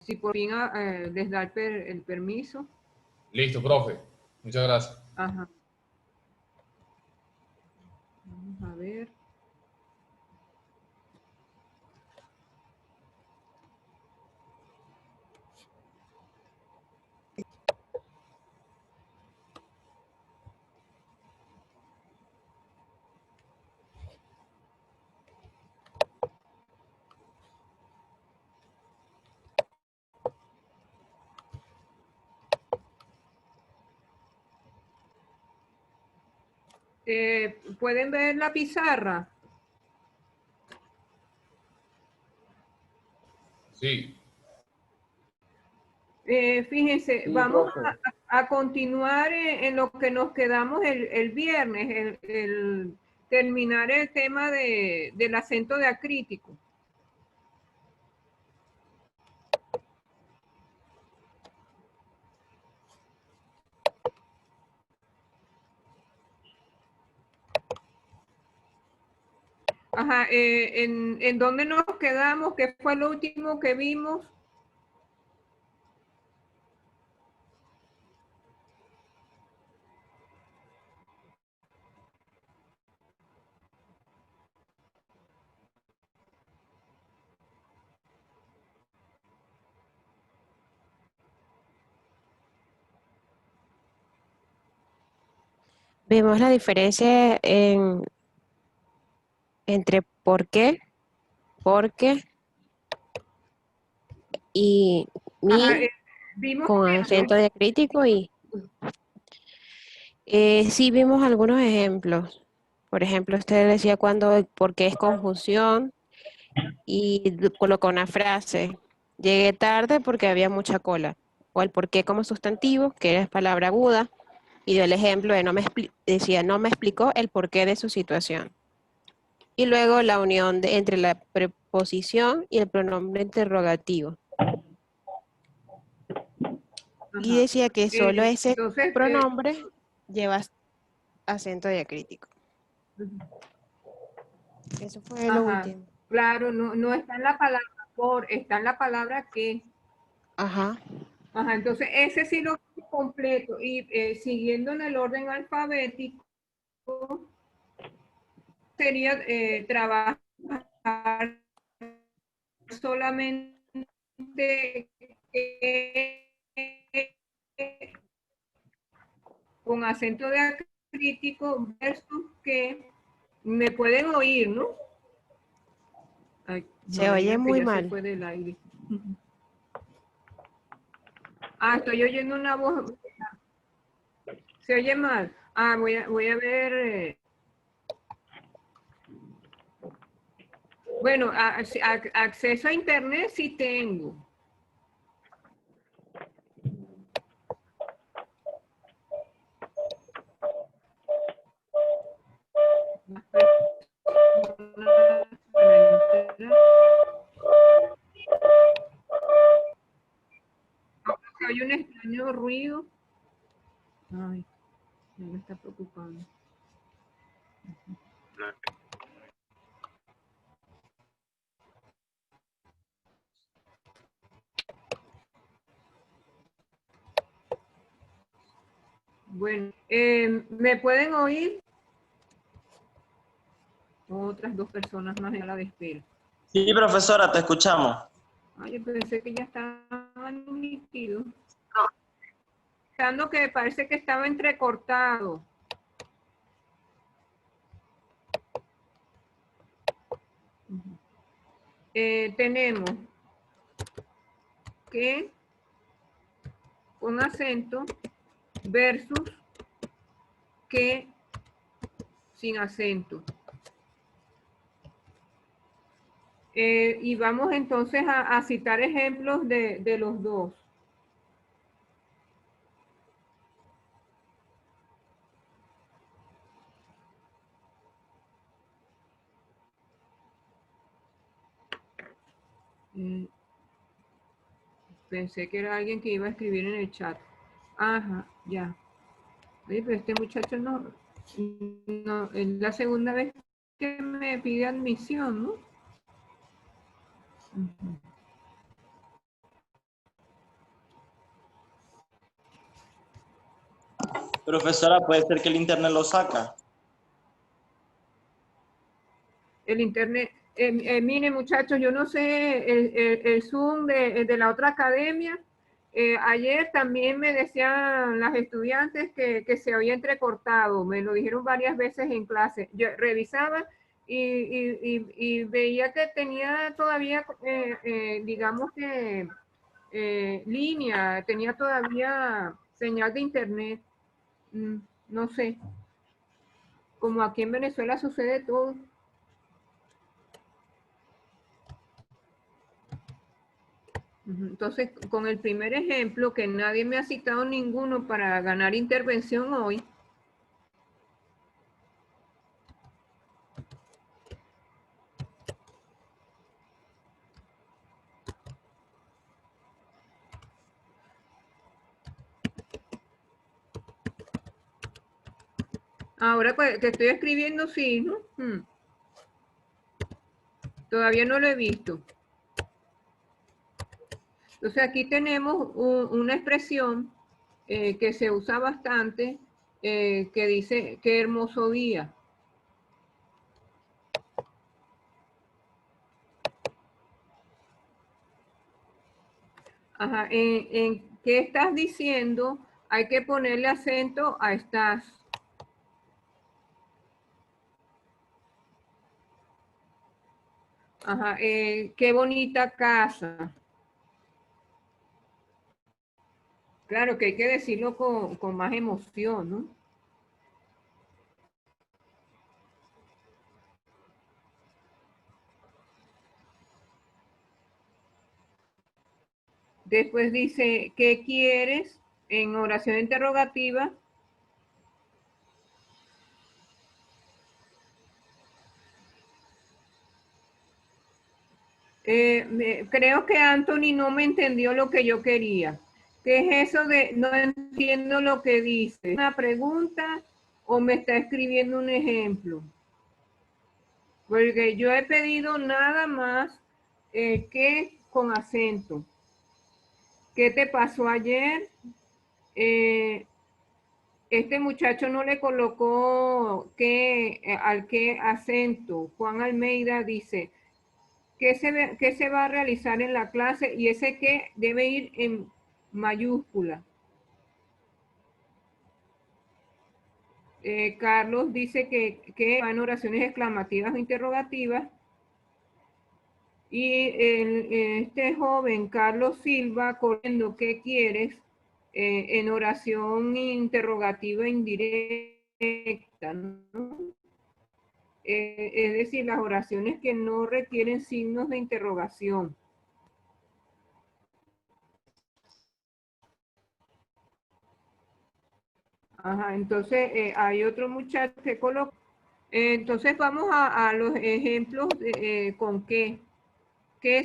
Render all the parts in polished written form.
si por fin les da el permiso. Listo, profe. Muchas gracias. Ajá. Vamos a ver. ¿Pueden ver la pizarra? Sí. Fíjense, Sí, vamos profe. a continuar en lo que nos quedamos el viernes, terminar el tema del acento diacrítico. Ajá, ¿en dónde nos quedamos? ¿Qué fue lo último que vimos? Vemos la diferencia entre porque y Ajá, mi vimos con acento diacrítico y sí vimos algunos ejemplos. Por ejemplo, usted decía cuando porque es conjunción y colocó una frase. Llegué tarde porque había mucha cola. O el por qué como sustantivo, que era palabra aguda, y dio el ejemplo de decía no me explicó el porqué de su situación. Y luego la unión entre la preposición y el pronombre interrogativo. Y Ajá. decía que solo ese Entonces, pronombre lleva acento diacrítico. Eso fue lo ajá, último. claro, no está en la palabra por, está en la palabra que. Ajá. Ajá, entonces ese sí lo completo. Y siguiendo en el orden alfabético, sería trabajar solamente con acento diacrítico versus que me pueden oír, ¿no? Ay, no Se me oye digan que muy ya se mal. fue del aire. Ah, estoy oyendo una voz. ¿Se oye mal? Ah, voy a ver. Bueno, acceso a internet sí tengo. Más personas para entrar. Se oye un extraño ruido. Ay, me está preocupando. Bueno, ¿me pueden oír? Otras dos personas más en la de espera. Sí, profesora, te escuchamos. Ay, yo pensé que ya estaban nítidos. Pensando que parece que estaba entrecortado. Tenemos que con acento versus que sin acento. Y vamos entonces a citar ejemplos de los dos. Pensé que era alguien que iba a escribir en el chat. Ajá, ya. Oye, pero este muchacho no, es la segunda vez que me pide admisión, ¿no? Profesora, puede ser que el internet lo saca. El internet. Miren, muchachos, yo no sé, el Zoom de la otra academia, ayer también me decían las estudiantes que se había entrecortado, me lo dijeron varias veces en clase. Yo revisaba y veía que tenía todavía, digamos que, línea, tenía todavía señal de internet. No sé, como aquí en Venezuela sucede todo. Entonces, con el primer ejemplo, que nadie me ha citado ninguno para ganar intervención hoy, ahora que estoy escribiendo, sí, ¿no? Todavía no lo he visto. Entonces, aquí tenemos una expresión que se usa bastante, que dice, qué hermoso día. Ajá, en qué estás diciendo, hay que ponerle acento a estás. Ajá, qué bonita casa. Claro que hay que decirlo con más emoción, ¿no? Después dice, ¿qué quieres? En oración interrogativa. Creo que Anthony no me entendió lo que yo quería. ¿Qué es eso de no entiendo lo que dice? ¿Una pregunta o me está escribiendo un ejemplo? Porque yo he pedido nada más que con acento. ¿Qué te pasó ayer? Este muchacho no le colocó al qué acento. Juan Almeida dice, ¿qué se va a realizar en la clase? Y ese qué debe ir en mayúscula. Carlos dice que va en oraciones exclamativas o interrogativas. Y este joven, Carlos Silva, corriendo, ¿qué quieres? En oración interrogativa indirecta, ¿no? Es decir, las oraciones que no requieren signos de interrogación. Ajá, entonces hay otro muchacho que coloca. Entonces vamos a los ejemplos con qué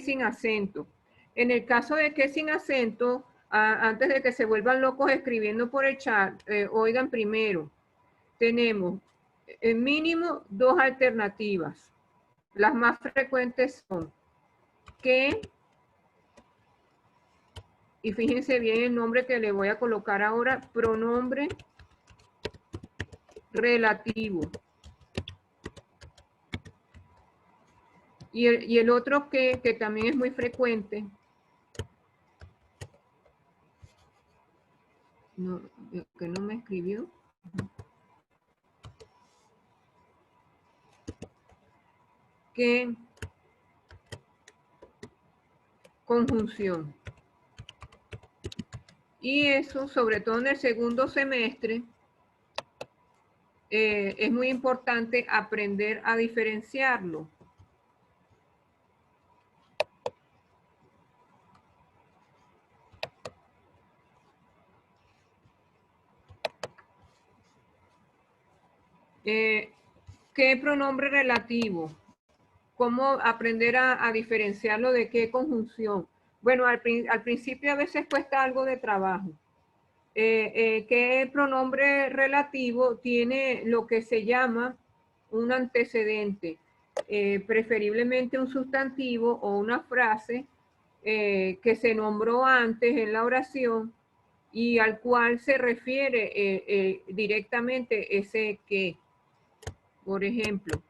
sin acento. En el caso de que sin acento, antes de que se vuelvan locos escribiendo por el chat, oigan primero, tenemos mínimo 2 alternativas. Las más frecuentes son que, y fíjense bien el nombre que le voy a colocar ahora, pronombre relativo. Y el otro que también es muy frecuente, no, que no me escribió. Que conjunción. Y eso, sobre todo en el segundo semestre, es muy importante aprender a diferenciarlo. ¿Qué pronombre relativo? ¿Cómo aprender a diferenciarlo de qué conjunción? Bueno, al principio a veces cuesta algo de trabajo. ¿Qué pronombre relativo tiene lo que se llama un antecedente? Preferiblemente un sustantivo o una frase que se nombró antes en la oración y al cual se refiere directamente ese que. Por ejemplo,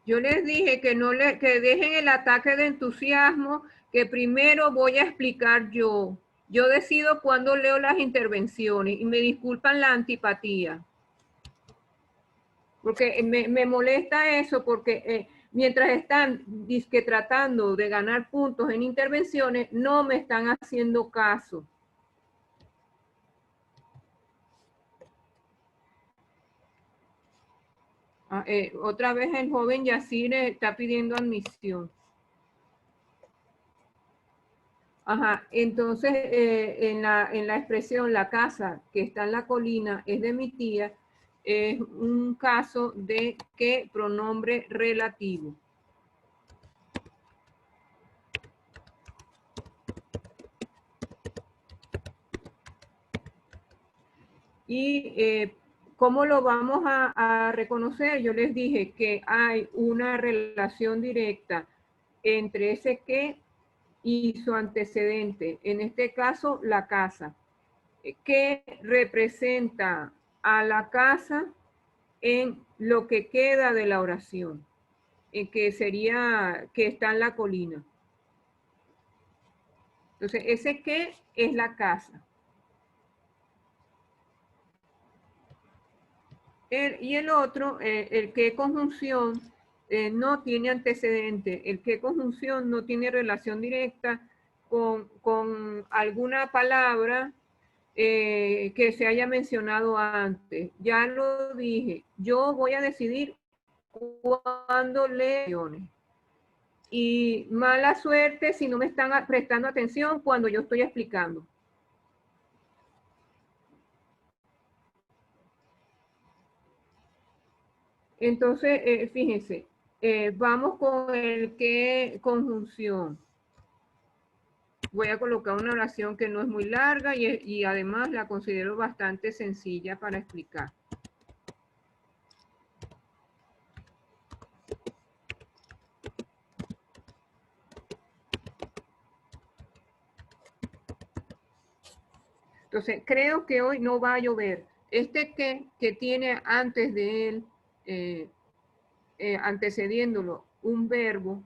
yo les dije que que dejen el ataque de entusiasmo, que primero voy a explicar yo. Yo decido cuándo leo las intervenciones y me disculpan la antipatía. Porque me molesta eso porque mientras están dizque, tratando de ganar puntos en intervenciones, no me están haciendo caso. Otra vez el joven Yacir está pidiendo admisión. Ajá, entonces en la expresión la casa que está en la colina es de mi tía, es un caso de que pronombre relativo. Y ¿cómo lo vamos a reconocer? Yo les dije que hay una relación directa entre ese que y su antecedente, en este caso la casa, que representa a la casa en lo que queda de la oración, que sería que está en la colina. Entonces, ese que es la casa. Y el otro, el que conjunción, no tiene antecedente. El que conjunción no tiene relación directa con alguna palabra que se haya mencionado antes. Ya lo dije, yo voy a decidir cuándo leo. Y mala suerte si no me están prestando atención cuando yo estoy explicando. Entonces, fíjense, vamos con el que conjunción. Voy a colocar una oración que no es muy larga y además la considero bastante sencilla para explicar. Entonces, creo que hoy no va a llover. Este que tiene antes de él, antecediéndolo, un verbo,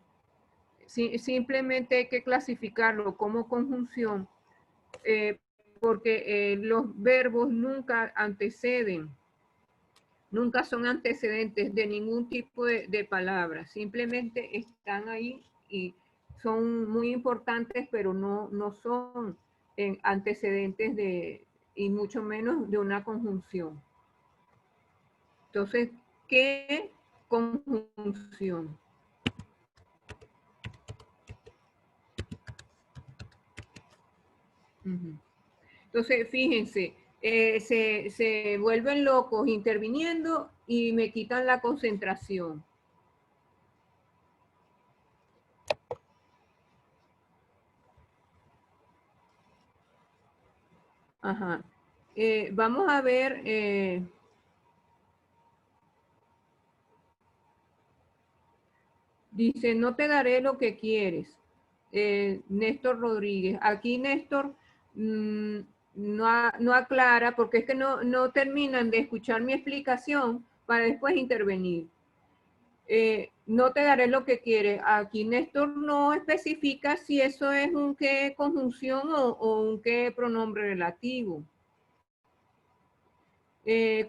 simplemente hay que clasificarlo como conjunción, porque los verbos nunca anteceden, nunca son antecedentes de ningún tipo de palabra, simplemente están ahí y son muy importantes, pero no son antecedentes y mucho menos de una conjunción. Entonces, ¿qué conjunción? Entonces, fíjense, se vuelven locos interviniendo y me quitan la concentración. Ajá. Vamos a ver. Dice, no te daré lo que quieres. Néstor Rodríguez. Aquí Néstor no aclara porque es que no terminan de escuchar mi explicación para después intervenir. No te daré lo que quieres. Aquí Néstor no especifica si eso es un qué conjunción o un qué pronombre relativo.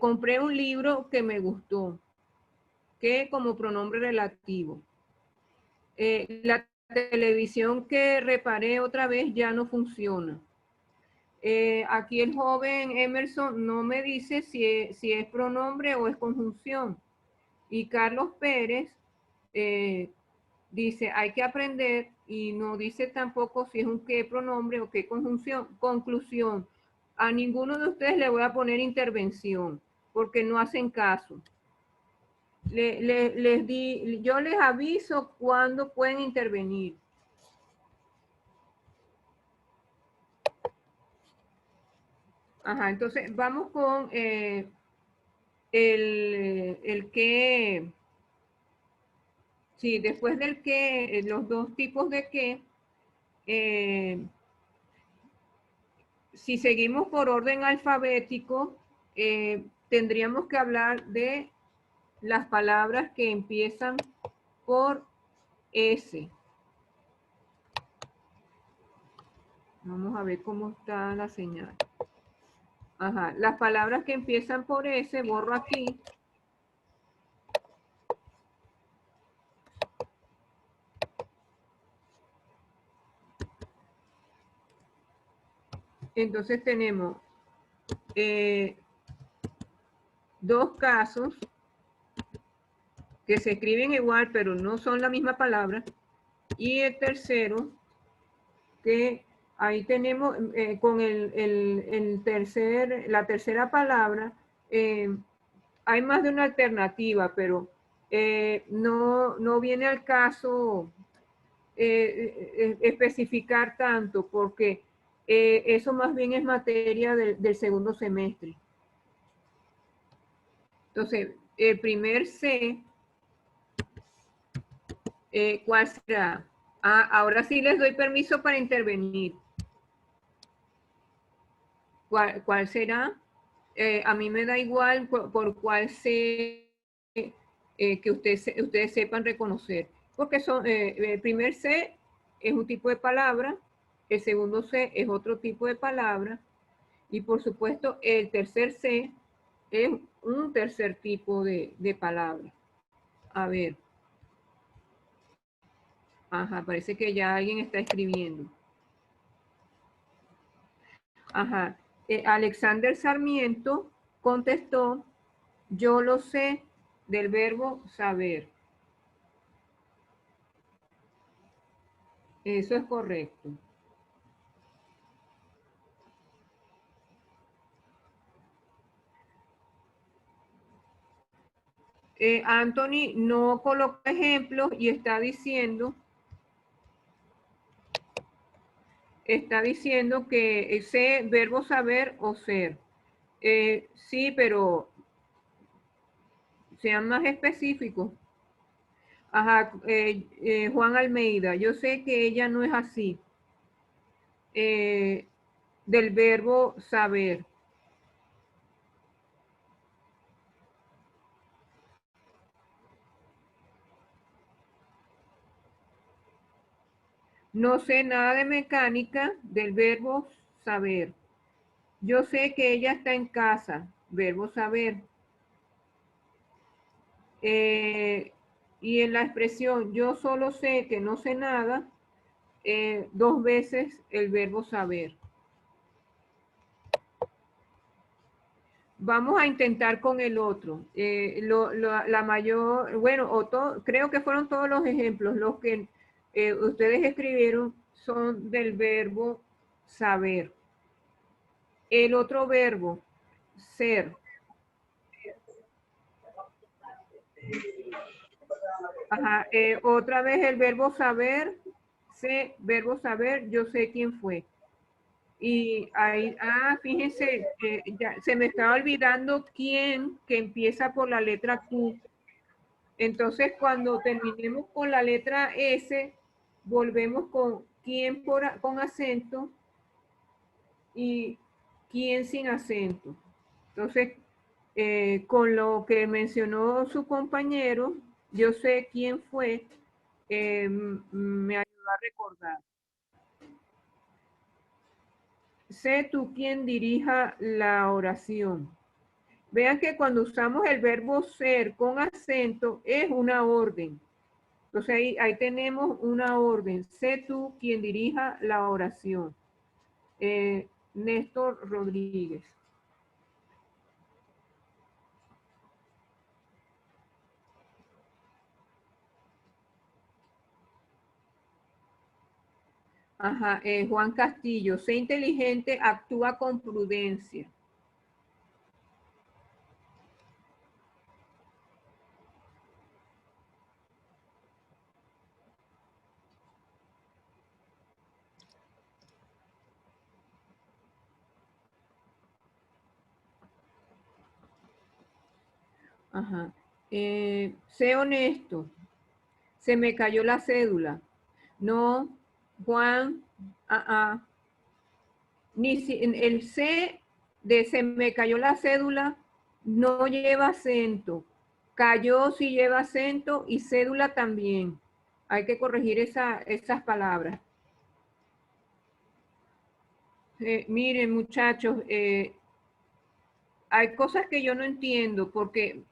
Compré un libro que me gustó. ¿Qué como pronombre relativo? La televisión que reparé otra vez ya no funciona. Aquí el joven Emerson no me dice si es pronombre o es conjunción. Y Carlos Pérez dice, hay que aprender, y no dice tampoco si es un qué pronombre o qué conjunción. Conclusión, a ninguno de ustedes le voy a poner intervención, porque no hacen caso. yo les aviso cuándo pueden intervenir. Ajá, entonces vamos con el que, sí, después del que, los dos tipos de que, si seguimos por orden alfabético, tendríamos que hablar de las palabras que empiezan por S. Vamos a ver cómo está la señal. Ajá, las palabras que empiezan por S, borro aquí. Entonces tenemos dos casos que se escriben igual, pero no son la misma palabra. Y el tercero, que ahí tenemos con la tercera palabra, hay más de una alternativa, pero no viene al caso especificar tanto, porque eso más bien es materia del segundo semestre. Entonces, el primer C, ¿cuál será? Ah, ahora sí les doy permiso para intervenir. ¿Cuál será? A mí me da igual por cuál C que ustedes sepan reconocer. Porque el primer C es un tipo de palabra, el segundo C es otro tipo de palabra, y por supuesto el tercer C es un tercer tipo de palabra. A ver. Ajá, parece que ya alguien está escribiendo. Ajá. Alexander Sarmiento contestó, yo lo sé, del verbo saber. Eso es correcto. Anthony no coloca ejemplos y está diciendo que sé, verbo saber o ser. Sí, pero sean más específicos. Ajá, Juan Almeida, yo sé que ella no es así. Del verbo saber. No sé nada de mecánica, del verbo saber. Yo sé que ella está en casa, verbo saber. Y en la expresión yo solo sé que no sé nada, dos veces el verbo saber. Vamos a intentar con el otro. La mayor, bueno, creo que fueron todos los ejemplos. Los que ustedes escribieron son del verbo saber. El otro verbo, ser. Ajá, otra vez el verbo saber, verbo saber, yo sé quién fue. Y ahí, fíjense, ya, se me estaba olvidando quién, que empieza por la letra Q. Entonces, cuando terminemos con la letra S, volvemos con quién con acento y quién sin acento. Entonces, con lo que mencionó su compañero, yo sé quién fue, me ayudó a recordar. Sé tú quien dirija la oración. Vean que cuando usamos el verbo ser con acento es una orden. Entonces ahí tenemos una orden. Sé tú quien dirija la oración. Néstor Rodríguez. Ajá, Juan Castillo. Sé inteligente, actúa con prudencia. Ajá. Sé honesto. Se me cayó la cédula. No, Juan, Ni si, el C de se me cayó la cédula no lleva acento. Cayó sí lleva acento y cédula también. Hay que corregir esas palabras. Miren, muchachos, hay cosas que yo no entiendo porque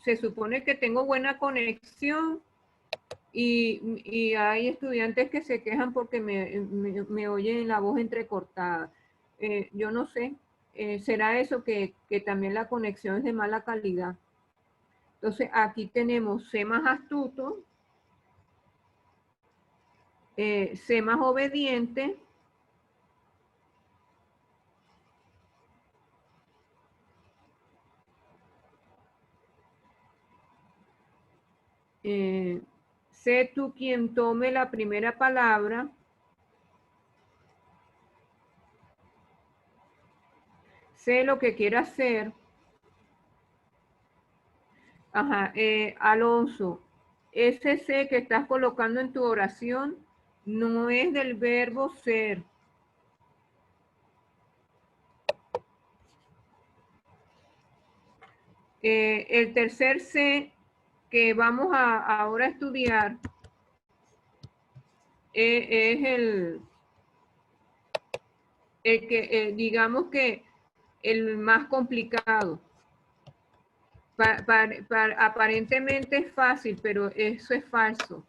se supone que tengo buena conexión y hay estudiantes que se quejan porque me oyen la voz entrecortada. Yo no sé, será eso que también la conexión es de mala calidad. Entonces aquí tenemos C más astuto, C más obediente, sé tú quien tome la primera palabra, sé lo que quiera hacer. Ajá, Alonso, ese sé que estás colocando en tu oración no es del verbo ser. El tercer C que vamos ahora a estudiar es el que, digamos que el más complicado. Aparentemente es fácil, pero eso es falso.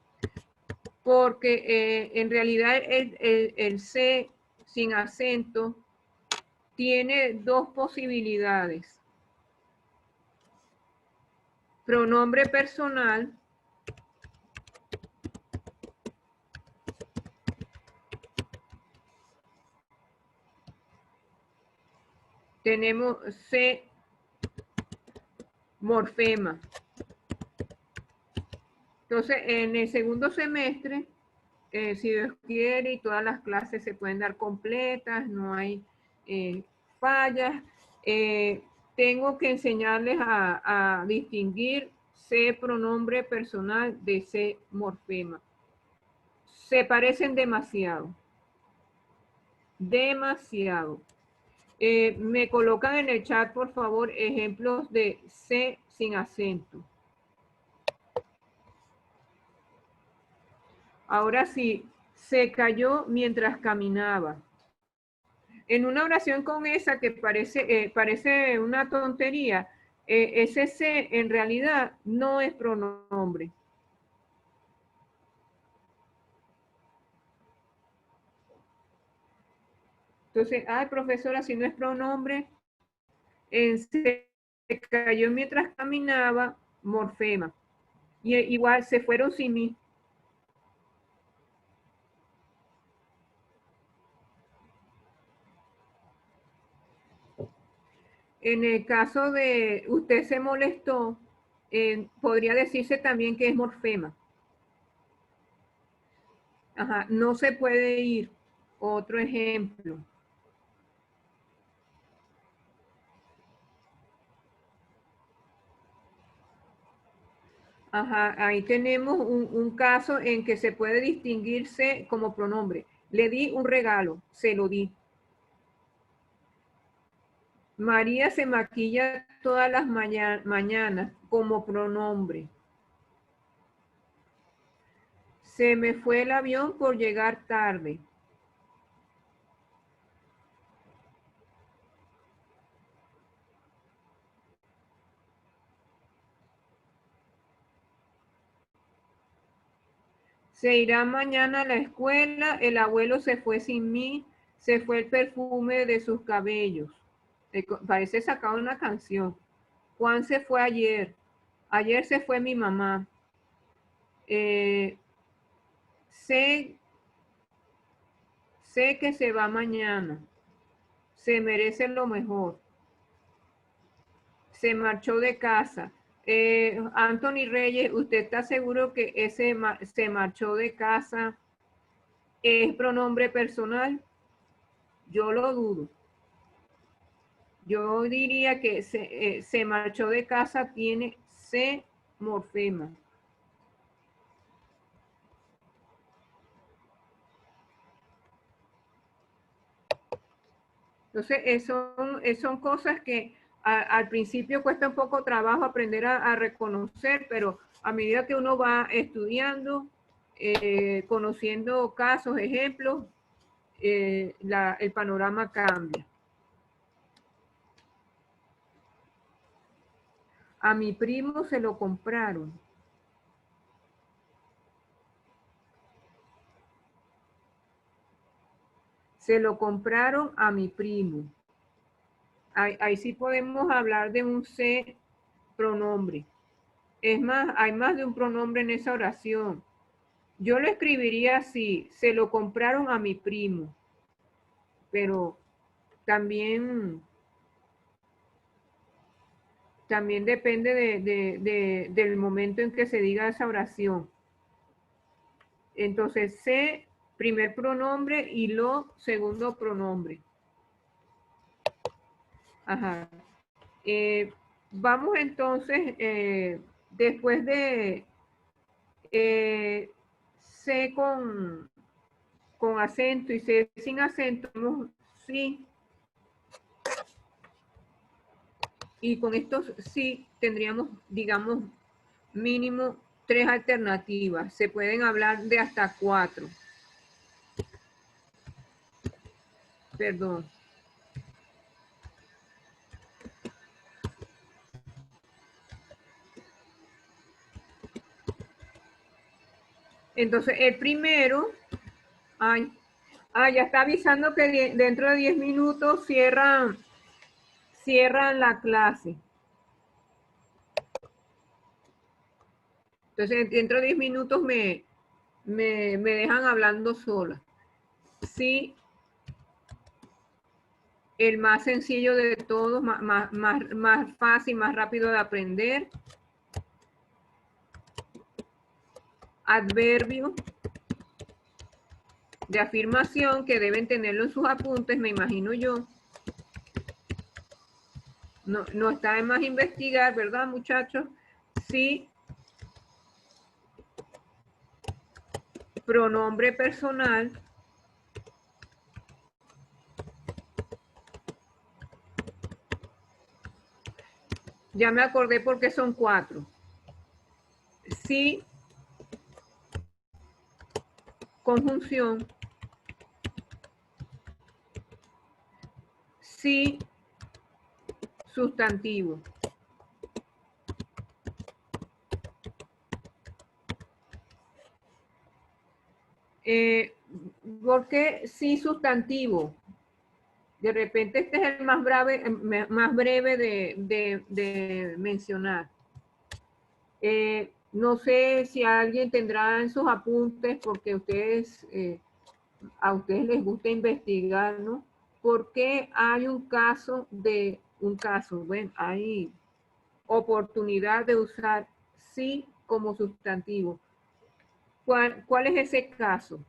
Porque en realidad el C sin acento tiene dos posibilidades. Pronombre personal tenemos C morfema. Entonces, en el segundo semestre, si Dios quiere y todas las clases se pueden dar completas, no hay fallas, tengo que enseñarles a distinguir C pronombre personal de C morfema. Se parecen demasiado. Demasiado. Me colocan en el chat, por favor, ejemplos de C sin acento. Ahora sí, se cayó mientras caminaba. En una oración con esa que parece una tontería, ese se en realidad no es pronombre. Entonces, ay, profesora, si no es pronombre, se cayó mientras caminaba, morfema. Y igual se fueron sin mí. En el caso de usted se molestó, podría decirse también que es morfema. Ajá, no se puede ir. Otro ejemplo. Ajá, ahí tenemos un caso en que se puede distinguirse como pronombre. Le di un regalo, se lo di. María se maquilla todas las mañanas como pronombre. Se me fue el avión por llegar tarde. Se irá mañana a la escuela, el abuelo se fue sin mí, se fue el perfume de sus cabellos. Parece sacado una canción. Juan se fue ayer. Ayer se fue mi mamá. Sé que se va mañana. Se merece lo mejor. Se marchó de casa. Anthony Reyes, ¿usted está seguro que ese se marchó de casa es pronombre personal? Yo lo dudo. Yo diría que se marchó de casa tiene C morfema. Entonces, son cosas que al principio cuesta un poco trabajo aprender a reconocer, pero a medida que uno va estudiando, conociendo casos, ejemplos, el panorama cambia. A mi primo se lo compraron. Se lo compraron a mi primo. Ahí sí podemos hablar de un C pronombre. Es más, hay más de un pronombre en esa oración. Yo lo escribiría así, se lo compraron a mi primo. Pero también depende del momento en que se diga esa oración. Entonces, C, primer pronombre, y lo, segundo pronombre. Ajá. Vamos entonces, después de C con acento y C sin acento, sí. Y con estos sí tendríamos, digamos, mínimo 3 alternativas. Se pueden hablar de hasta 4. Perdón. Entonces, el primero, ya está avisando que dentro de 10 minutos cierran la clase. Entonces, dentro de 10 minutos me dejan hablando sola. Sí, el más sencillo de todos, más fácil, más rápido de aprender. Adverbio de afirmación que deben tenerlo en sus apuntes, me imagino yo. No está de más investigar, ¿verdad, muchachos? Sí. Pronombre personal. Ya me acordé porque son 4. Sí. Conjunción. Sí. Sustantivo. ¿Por qué sí sustantivo? De repente este es el más breve de mencionar. No sé si alguien tendrá en sus apuntes, porque a ustedes les gusta investigar, ¿no? ¿Por qué hay un caso? Bueno, hay oportunidad de usar sí como sustantivo. ¿Cuál es ese caso?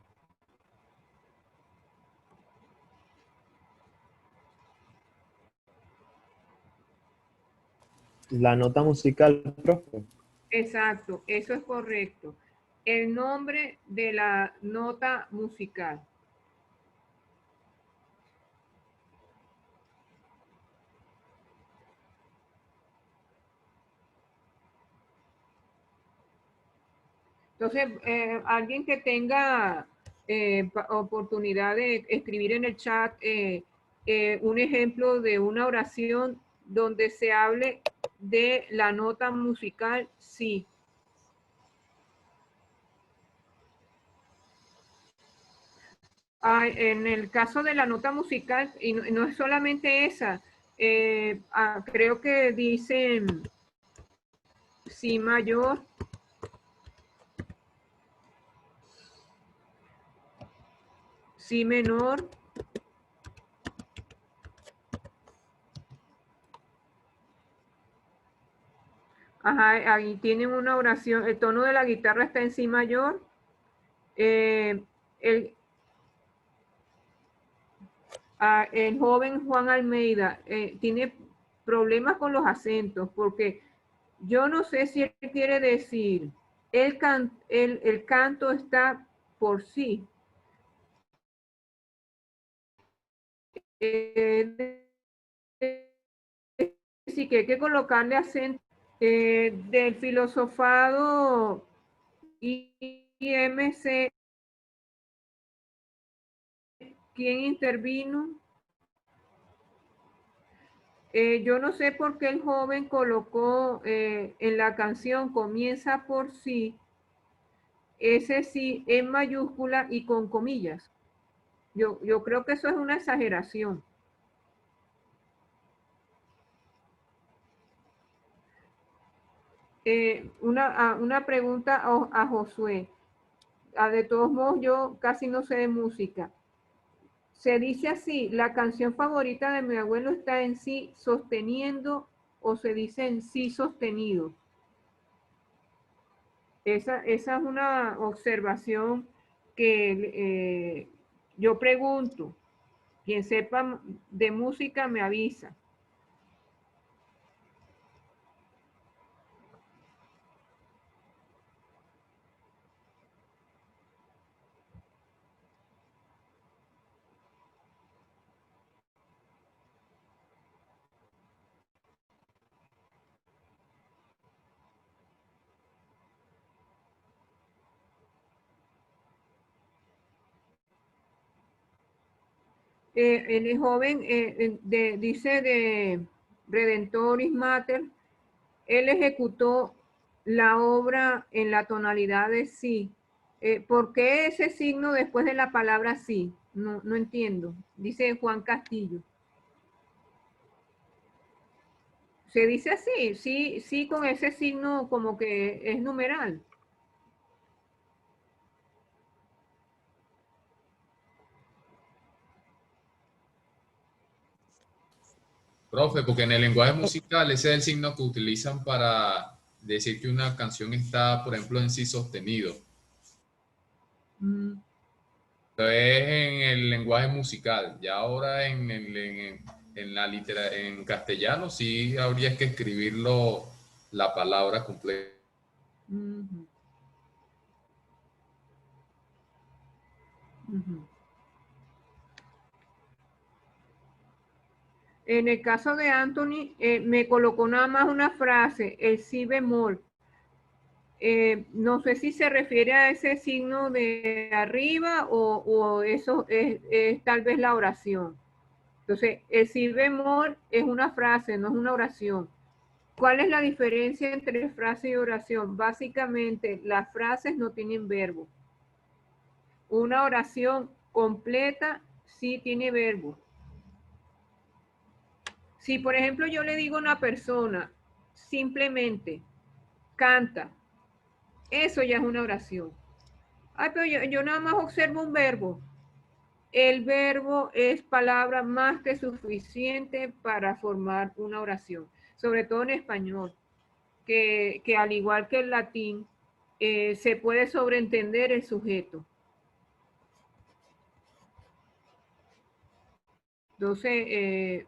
La nota musical, profe. Exacto, eso es correcto. El nombre de la nota musical. Entonces, alguien que tenga oportunidad de escribir en el chat un ejemplo de una oración donde se hable de la nota musical, sí. En el caso de la nota musical, y no es solamente esa, creo que dicen si mayor, si menor, ajá, ahí tienen una oración, el tono de la guitarra está en si mayor, El joven Juan Almeida tiene problemas con los acentos, porque yo no sé si él quiere decir, el canto está por sí. Sí que hay que colocarle acento del filosofado IMC. ¿Quién intervino? Yo no sé por qué el joven colocó en la canción comienza por sí, ese sí en mayúscula y con comillas. Yo creo que eso es una exageración. Una pregunta a Josué. De todos modos, yo casi no sé de música. Se dice así, la canción favorita de mi abuelo está en sí sosteniendo o se dice en sí sostenido. Esa es una observación que yo pregunto. Quien sepa de música me avisa. El joven dice de Redentoris Mater, él ejecutó la obra en la tonalidad de sí. ¿Por qué ese signo después de la palabra sí? No entiendo. Dice Juan Castillo. Se dice así, sí, sí, con ese signo como que es numeral. Profe, porque en el lenguaje musical ese es el signo que utilizan para decir que una canción está, por ejemplo, en sí sostenido. Mm. Es en el lenguaje musical. Ya ahora en castellano sí habría que escribirlo la palabra completa. Uh-huh. Uh-huh. En el caso de Anthony, me colocó nada más una frase, el si bemol. No sé si se refiere a ese signo de arriba o eso es tal vez la oración. Entonces, el si bemol es una frase, no es una oración. ¿Cuál es la diferencia entre frase y oración? Básicamente, las frases no tienen verbo. Una oración completa sí tiene verbo. Si, por ejemplo, yo le digo a una persona, simplemente, canta, eso ya es una oración. Ay, pero yo nada más observo un verbo. El verbo es palabra más que suficiente para formar una oración, sobre todo en español, que al igual que el latín, se puede sobreentender el sujeto. Entonces,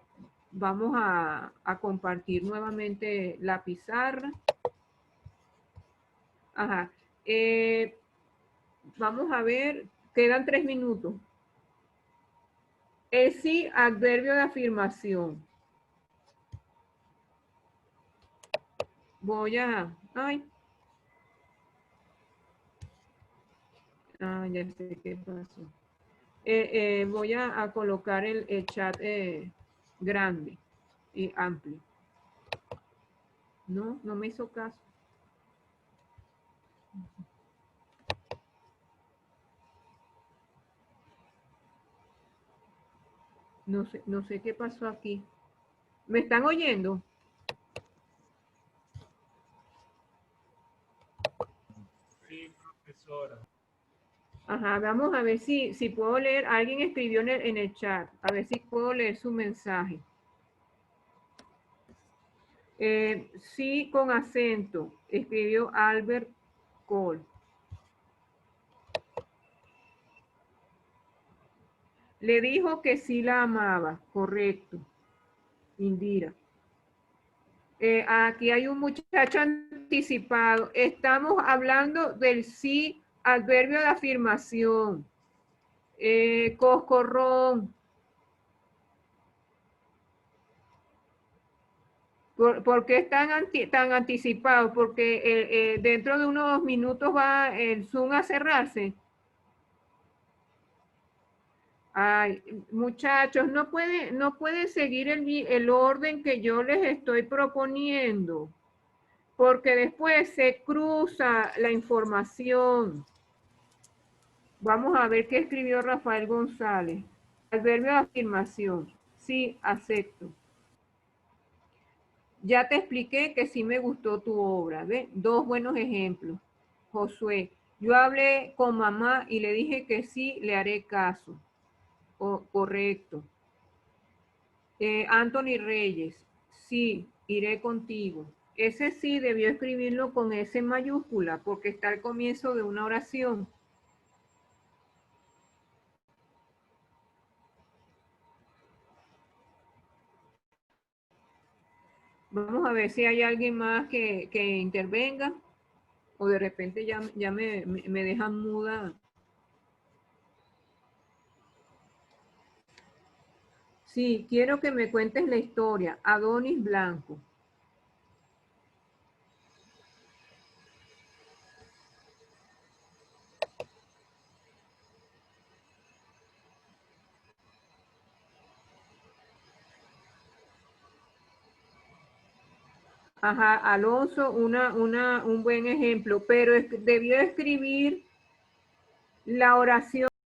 vamos a compartir nuevamente la pizarra. Ajá. Vamos a ver, quedan 3 minutos. El sí, adverbio de afirmación. Voy a... Ay. Ya sé qué pasó. Voy a colocar el chat grande y amplio. No me hizo caso. No sé qué pasó aquí. ¿Me están oyendo? Sí, profesora. Ajá, vamos a ver si puedo leer. Alguien escribió en el chat. A ver si puedo leer su mensaje. Sí, con acento. Escribió Albert Cole. Le dijo que sí la amaba, correcto. Indira. Aquí hay un muchacho anticipado. Estamos hablando del sí, adverbio de afirmación. Coscorrón. ¿Por qué es tan anticipado? Porque dentro de unos minutos va el Zoom a cerrarse. Ay, muchachos, no puede seguir el orden que yo les estoy proponiendo, porque después se cruza la información. Vamos a ver qué escribió Rafael González. Adverbio de afirmación. Sí, acepto. Ya te expliqué que sí me gustó tu obra. ¿Ves? Dos buenos ejemplos. Josué, yo hablé con mamá y le dije que sí, le haré caso. Correcto. Anthony Reyes, sí, iré contigo. Ese sí debió escribirlo con S mayúscula porque está al comienzo de una oración. Vamos a ver si hay alguien más que intervenga o de repente ya me dejan muda. Sí, quiero que me cuentes la historia. Adonis Blanco. Ajá, Alonso, un buen ejemplo, pero debió escribir la oración